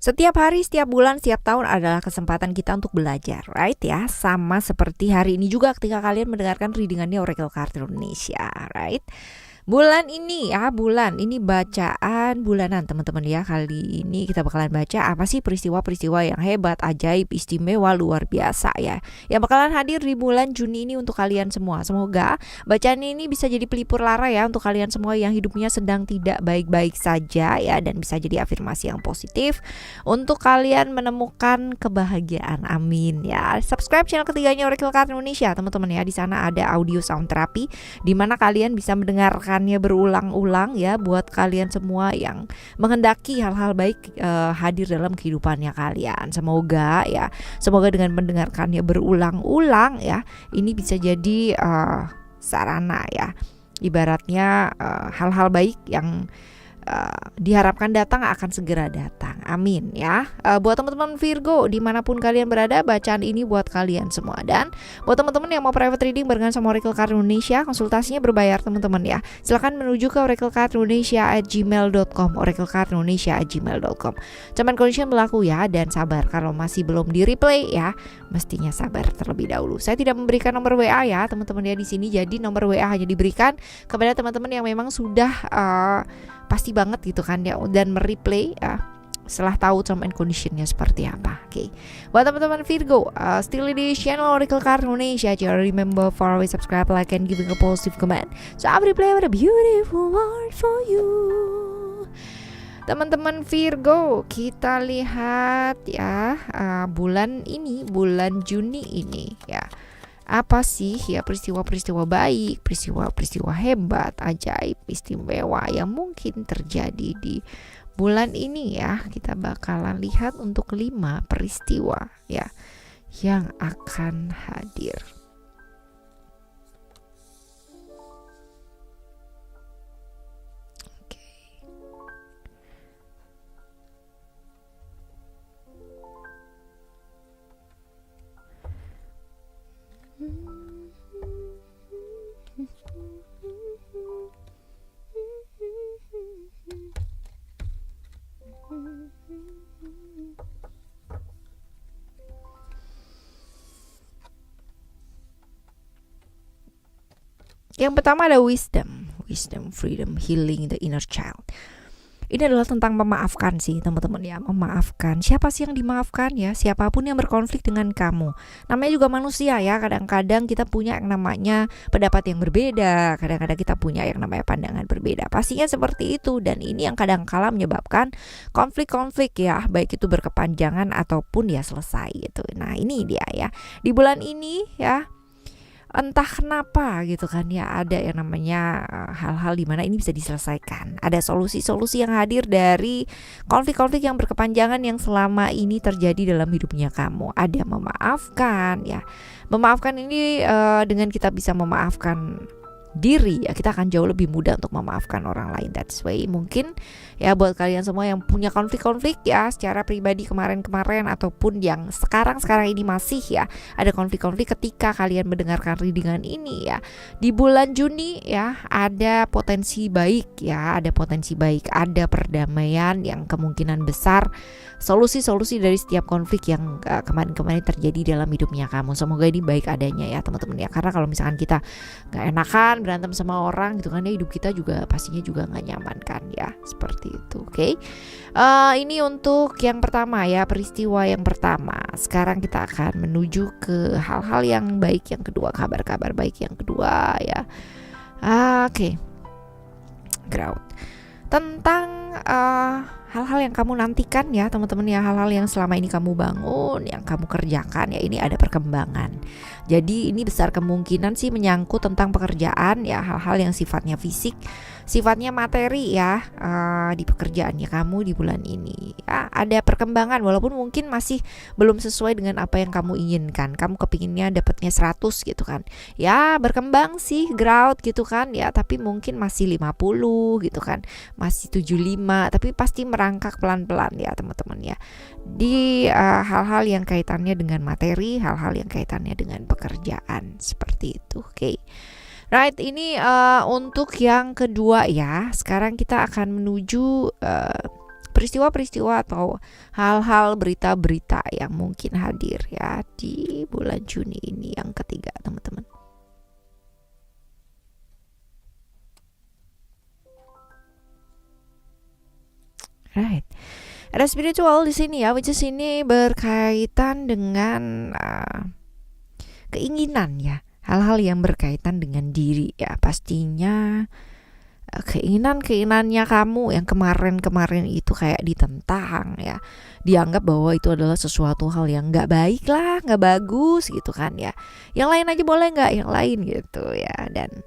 Setiap hari, setiap bulan, setiap tahun adalah kesempatan kita untuk belajar, right ya? Sama seperti hari ini juga ketika kalian mendengarkan readingannya Oracle Card Indonesia, right? Bulan ini ya, bulan ini bacaan bulanan teman-teman ya. Kali ini kita bakalan baca apa sih peristiwa-peristiwa yang hebat, ajaib, istimewa, luar biasa ya, yang bakalan hadir di bulan Juni ini untuk kalian semua. Semoga bacaan ini bisa jadi pelipur lara ya untuk kalian semua yang hidupnya sedang tidak baik-baik saja ya, dan bisa jadi afirmasi yang positif untuk kalian menemukan kebahagiaan. Amin ya. Subscribe channel ketiganya Oracle Card Indonesia teman-teman ya. Di sana ada audio sound terapi di mana kalian bisa mendengarkannya berulang-ulang ya, buat kalian semua yang menghendaki hal-hal baik hadir dalam kehidupannya kalian. Semoga ya, semoga dengan mendengarkannya berulang-ulang ya, ini bisa jadi sarana ya, ibaratnya hal-hal baik yang diharapkan datang akan segera datang. Amin ya. Buat teman-teman Virgo dimanapun kalian berada, bacaan ini buat kalian semua. Dan buat teman-teman yang mau private reading barengan sama Oracle Card Indonesia, konsultasinya berbayar teman-teman ya. Silahkan menuju ke oraclecardindonesia@gmail.com, oraclecardindonesia@gmail.com. Cuman condition berlaku ya, dan sabar kalau masih belum di replay ya, mestinya sabar terlebih dahulu. Saya tidak memberikan nomor WA ya teman-teman ya di sini. Jadi nomor WA hanya diberikan kepada teman-teman yang memang sudah pasti banget gitu kan ya, dan mereplay setelah tahu term and conditionnya seperti apa. Oke. Buat teman-teman Virgo, still di channel Oracle Card Indonesia, jangan remember follow, subscribe, like, and giving a positive comment. So I will play with a beautiful word for you. Teman-teman Virgo, kita lihat ya bulan ini, bulan Juni ini ya. Apa sih ya peristiwa-peristiwa baik, peristiwa-peristiwa hebat, ajaib, istimewa yang mungkin terjadi di bulan ini ya. Kita bakalan lihat untuk 5 peristiwa ya yang akan hadir. Yang pertama ada wisdom, freedom, healing the inner child. Ini adalah tentang memaafkan sih teman-teman ya, memaafkan. Siapa sih yang dimaafkan ya? Siapapun yang berkonflik dengan kamu. Namanya juga manusia ya, kadang-kadang kita punya yang namanya pendapat yang berbeda, kadang-kadang kita punya yang namanya pandangan berbeda. Pastinya seperti itu, dan ini yang kadang-kala menyebabkan konflik-konflik ya, baik itu berkepanjangan ataupun ya selesai gitu. Nah ini dia ya, di bulan ini ya, entah kenapa gitu kan ya, ada yang namanya hal-hal di mana ini bisa diselesaikan. Ada solusi-solusi yang hadir dari konflik-konflik yang berkepanjangan yang selama ini terjadi dalam hidupnya kamu. Ada memaafkan ya. Memaafkan ini dengan kita bisa memaafkan diri ya, kita akan jauh lebih mudah untuk memaafkan orang lain. That's why mungkin ya buat kalian semua yang punya konflik-konflik ya secara pribadi kemarin-kemarin ataupun yang sekarang-sekarang ini masih ya ada konflik-konflik, ketika kalian mendengarkan readingan ini ya di bulan Juni ya, ada potensi baik ya, ada potensi baik, ada perdamaian yang kemungkinan besar, solusi-solusi dari setiap konflik yang kemarin-kemarin terjadi dalam hidupnya kamu. Semoga ini baik adanya ya teman-teman ya, karena kalau misalkan kita gak enakan berantem sama orang gitu kan ya, hidup kita juga pastinya juga gak nyaman kan ya, seperti itu. Oke. Ini untuk yang pertama ya, peristiwa yang pertama. Sekarang kita akan menuju ke hal-hal yang baik yang kedua, kabar-kabar baik yang kedua ya. Oke. Ground. Tentang hal-hal yang kamu nantikan ya teman-teman ya, hal-hal yang selama ini kamu bangun, yang kamu kerjakan ya, ini ada perkembangan. Jadi ini besar kemungkinan sih menyangkut tentang pekerjaan ya, hal-hal yang sifatnya fisik, sifatnya materi ya, di pekerjaannya kamu di bulan ini ya, ada perkembangan walaupun mungkin masih belum sesuai dengan apa yang kamu inginkan. Kamu kepinginnya dapatnya 100 gitu kan ya, berkembang sih growth gitu kan ya, tapi mungkin masih 50 gitu kan, masih 75, tapi pasti merangkak pelan-pelan ya teman-teman ya, di hal-hal yang kaitannya dengan materi, hal-hal yang kaitannya dengan pekerjaan, seperti itu. Oke. Right, ini untuk yang kedua ya. Sekarang kita akan menuju peristiwa-peristiwa atau hal-hal berita-berita yang mungkin hadir ya di bulan Juni ini yang ketiga teman-teman. Right. Ada spiritual di sini ya, which is ini berkaitan dengan keinginan ya, hal-hal yang berkaitan dengan diri ya, pastinya keinginannya kamu yang kemarin itu kayak ditentang ya, dianggap bahwa itu adalah sesuatu hal yang nggak baik lah, nggak bagus gitu kan ya, yang lain aja boleh nggak, yang lain gitu ya. Dan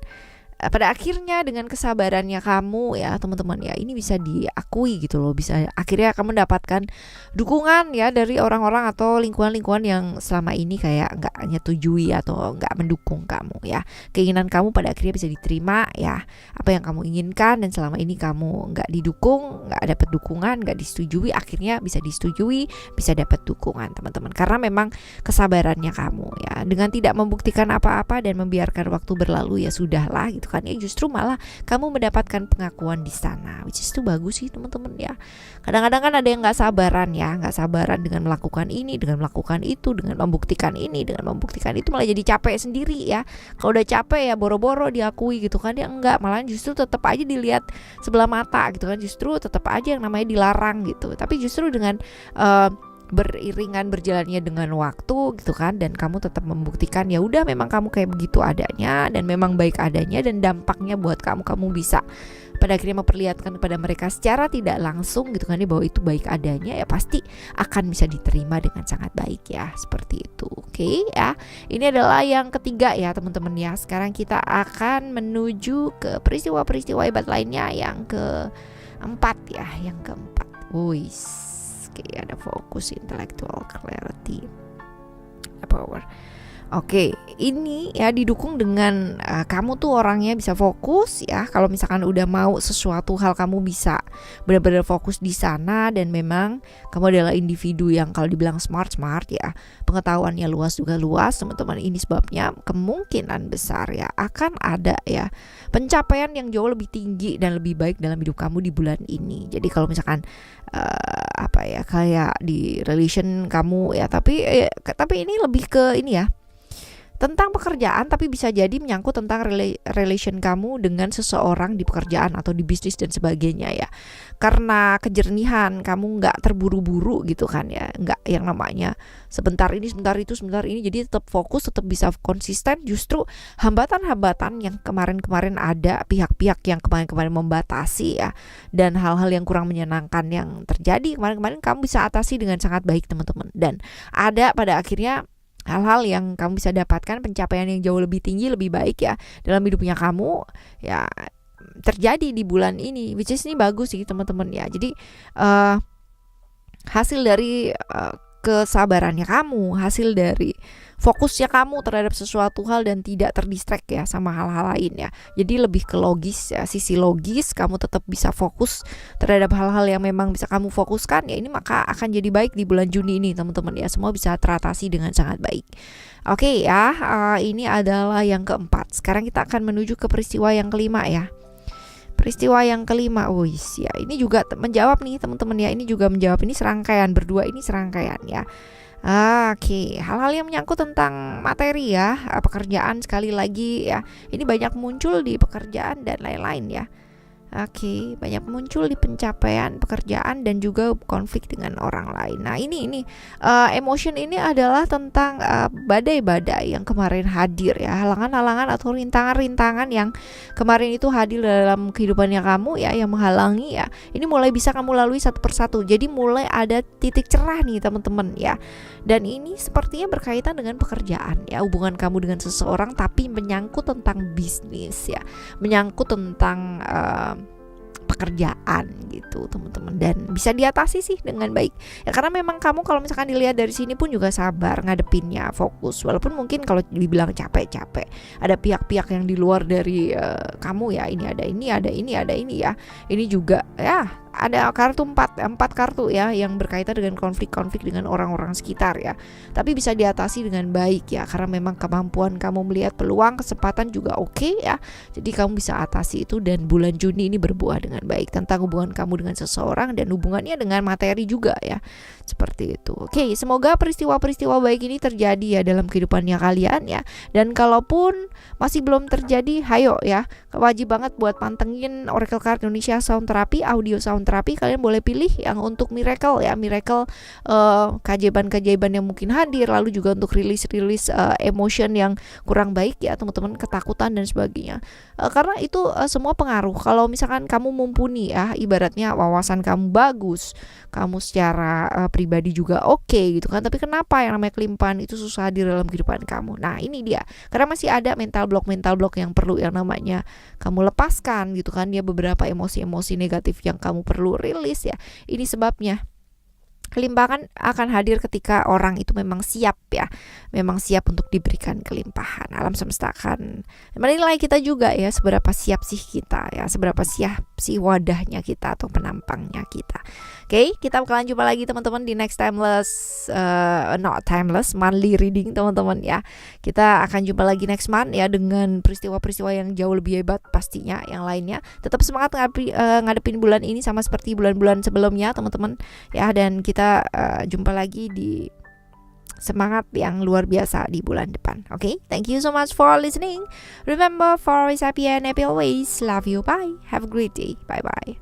pada akhirnya dengan kesabarannya kamu ya teman-teman ya, ini bisa diakui gitu loh, bisa akhirnya kamu mendapatkan dukungan ya dari orang-orang atau lingkungan-lingkungan yang selama ini kayak nggak nyetujui atau nggak mendukung kamu ya. Keinginan kamu pada akhirnya bisa diterima ya, apa yang kamu inginkan dan selama ini kamu nggak didukung, nggak dapat dukungan, nggak disetujui, akhirnya bisa disetujui, bisa dapat dukungan teman-teman, karena memang kesabarannya kamu ya, dengan tidak membuktikan apa-apa dan membiarkan waktu berlalu ya sudahlah gitu kan ya, justru malah kamu mendapatkan pengakuan di sana, which is itu bagus sih teman-teman ya. Kadang-kadang kan ada yang nggak sabaran ya, nggak sabaran dengan melakukan ini, dengan melakukan itu, dengan membuktikan ini, dengan membuktikan itu, malah jadi capek sendiri ya. Kalau udah capek ya boro-boro diakui gitu kan ya, enggak, malah justru tetap aja dilihat sebelah mata gitu kan, justru tetap aja yang namanya dilarang gitu. Tapi justru dengan beriringan berjalannya dengan waktu gitu kan, dan kamu tetap membuktikan ya udah memang kamu kayak begitu adanya dan memang baik adanya, dan dampaknya buat kamu bisa pada akhirnya memperlihatkan kepada mereka secara tidak langsung gitu kan ya, bahwa itu baik adanya ya, pasti akan bisa diterima dengan sangat baik ya, seperti itu. Oke ya, ini adalah yang ketiga ya teman-teman ya. Sekarang kita akan menuju ke peristiwa-peristiwa hebat lainnya yang keempat ya, yang keempat. Oke, ada fokus, intellectual clarity, power. Oke, ini ya didukung dengan kamu tuh orangnya bisa fokus ya. Kalau misalkan udah mau sesuatu hal, kamu bisa benar-benar fokus di sana, dan memang kamu adalah individu yang kalau dibilang smart ya, pengetahuannya luas juga luas teman-teman. Ini sebabnya kemungkinan besar ya akan ada ya pencapaian yang jauh lebih tinggi dan lebih baik dalam hidup kamu di bulan ini. Jadi kalau misalkan kayak di relation kamu ya, tapi ini lebih ke ini ya, tentang pekerjaan, tapi bisa jadi menyangkut tentang relation kamu dengan seseorang di pekerjaan atau di bisnis dan sebagainya ya. Karena kejernihan, kamu nggak terburu-buru gitu kan ya, nggak yang namanya sebentar ini, sebentar itu, sebentar ini, jadi tetap fokus, tetap bisa konsisten. Justru hambatan-hambatan yang kemarin-kemarin ada, pihak-pihak yang kemarin-kemarin membatasi ya, dan hal-hal yang kurang menyenangkan yang terjadi kemarin-kemarin, kamu bisa atasi dengan sangat baik teman-teman. Dan ada pada akhirnya hal-hal yang kamu bisa dapatkan, pencapaian yang jauh lebih tinggi, lebih baik ya dalam hidupnya kamu ya, terjadi di bulan ini, which is ini bagus sih teman-teman ya. Jadi hasil dari kesabarannya kamu, hasil dari fokusnya kamu terhadap sesuatu hal dan tidak terdistract ya sama hal-hal lain ya. Jadi lebih ke logis ya, sisi logis, kamu tetap bisa fokus terhadap hal-hal yang memang bisa kamu fokuskan ya, ini maka akan jadi baik di bulan Juni ini teman-teman ya. Semua bisa teratasi dengan sangat baik. Oke ya, ini adalah yang keempat. Sekarang kita akan menuju ke peristiwa yang kelima ya. Peristiwa yang kelima, ya ini juga menjawab nih teman-teman ya. Ini juga menjawab, ini serangkaian, berdua ini serangkaian ya. Oke, hal-hal yang menyangkut tentang materi ya, pekerjaan sekali lagi ya. Ini banyak muncul di pekerjaan dan lain-lain ya. Oke, banyak muncul di pencapaian pekerjaan dan juga konflik dengan orang lain. Nah ini emotion ini adalah tentang badai-badai yang kemarin hadir ya, halangan-halangan atau rintangan-rintangan yang kemarin itu hadir dalam kehidupannya kamu ya, yang menghalangi ya. Ini mulai bisa kamu lalui satu persatu. Jadi mulai ada titik cerah nih teman-teman ya. Dan ini sepertinya berkaitan dengan pekerjaan ya, hubungan kamu dengan seseorang, tapi menyangkut tentang bisnis ya, menyangkut tentang pekerjaan gitu teman-teman, dan bisa diatasi sih dengan baik ya, karena memang kamu kalau misalkan dilihat dari sini pun juga sabar ngadepinnya, fokus, walaupun mungkin kalau dibilang capek ada pihak-pihak yang di luar dari kamu ya, ini ada ini ya, ini juga ya ada kartu empat kartu ya yang berkaitan dengan konflik-konflik dengan orang-orang sekitar ya. Tapi bisa diatasi dengan baik ya, karena memang kemampuan kamu melihat peluang, kesempatan juga oke ya. Jadi kamu bisa atasi itu, dan bulan Juni ini berbuah dengan baik tentang hubungan kamu dengan seseorang dan hubungannya dengan materi juga ya. Seperti itu. Oke, semoga peristiwa-peristiwa baik ini terjadi ya dalam kehidupannya kalian ya. Dan kalaupun masih belum terjadi, hayo ya, wajib banget buat pantengin Oracle Card Indonesia Sound Therapy, audio sound therapy. Kalian boleh pilih yang untuk miracle ya, miracle keajaiban-keajaiban yang mungkin hadir, lalu juga untuk rilis emotion yang kurang baik ya teman-teman, ketakutan dan sebagainya. Karena itu semua pengaruh. Kalau misalkan kamu mumpuni ya, ibaratnya wawasan kamu bagus, kamu secara pribadi juga oke gitu kan, tapi kenapa yang namanya kelimpahan itu susah hadir dalam kehidupan kamu? Nah ini dia, karena masih ada mental block yang perlu yang namanya kamu lepaskan gitu kan ya, beberapa emosi-emosi negatif yang kamu perlu rilis ya. Ini sebabnya kelimpahan akan hadir ketika orang itu memang siap ya, memang siap untuk diberikan kelimpahan. Alam semesta akan menilai kita juga ya, seberapa siap sih kita ya, seberapa siap sih wadahnya kita atau penampangnya kita. Oke, kita bakalan jumpa lagi teman-teman di next timeless monthly reading teman-teman ya. Kita akan jumpa lagi next month ya, dengan peristiwa-peristiwa yang jauh lebih hebat pastinya yang lainnya. Tetap semangat ngadepin bulan ini sama seperti bulan-bulan sebelumnya teman-teman ya, dan kita jumpa lagi di semangat yang luar biasa di bulan depan. Okay, thank you so much for listening. Remember, for always happy and happy always. Love you. Bye. Have a great day. Bye bye.